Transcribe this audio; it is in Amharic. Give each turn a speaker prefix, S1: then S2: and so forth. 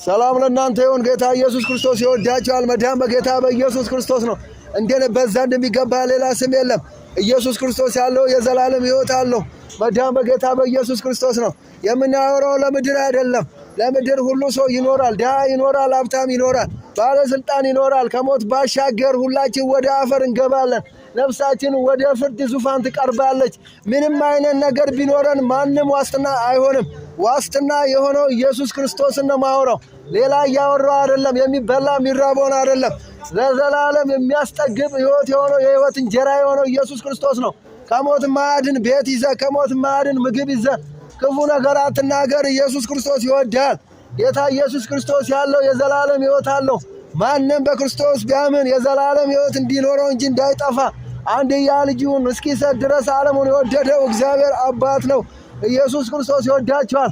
S1: ሰላም ለእናንተ ይሁን። ጌታ ኢየሱስ ክርስቶስ ይወዳችኋል። መዳን በጌታ በኢየሱስ ክርስቶስ ነው። በዛ እንደሚገባ ሌላ ስም የለም። ኢየሱስ ክርስቶስ ያለው የዘላለም ሕይወት አለው። መዳን በጌታ በኢየሱስ ክርስቶስ ነው። የምናወራው ለምድር አይደለም። ለምድር ሁሉ ሰው ይኖራል። ድሃ ይኖራል፣ ሀብታም ይኖራል፣ ባለስልጣን ይኖራል። ከሞት ባሻገር ሁላችን ወደ አፈር እንገባለን። ነፍሳችን ወደ ፍርድ ዙፋን ትቀርባለች። ምንም አይነት ነገር ቢኖረን ማንም ዋስትና አይሆንም። ዋስትና የሆነው ኢየሱስ ክርስቶስን ነው ማወራው። ሌላ እያወራው አይደለም። የሚበላ የሚራበውን አይደለም። ለዘላለም የሚያስጠግብ ሕይወት የሆነው የሕይወት እንጀራ የሆነው ኢየሱስ ክርስቶስ ነው። ከሞት ማያድን ቤት ይዘ፣ ከሞት ማያድን ምግብ ይዘ ክፉ ነገር አትናገር። ኢየሱስ ክርስቶስ ይወዳል። ጌታ ኢየሱስ ክርስቶስ ያለው የዘላለም ሕይወት አለው። ማንም በክርስቶስ ቢያምን የዘላለም ሕይወት እንዲኖረው እንጂ እንዳይጠፋ አንድያ ልጁን እስኪሰጥ ድረስ ዓለሙን የወደደው እግዚአብሔር አባት ነው። ኢየሱስ ክርስቶስ ይወዳችኋል።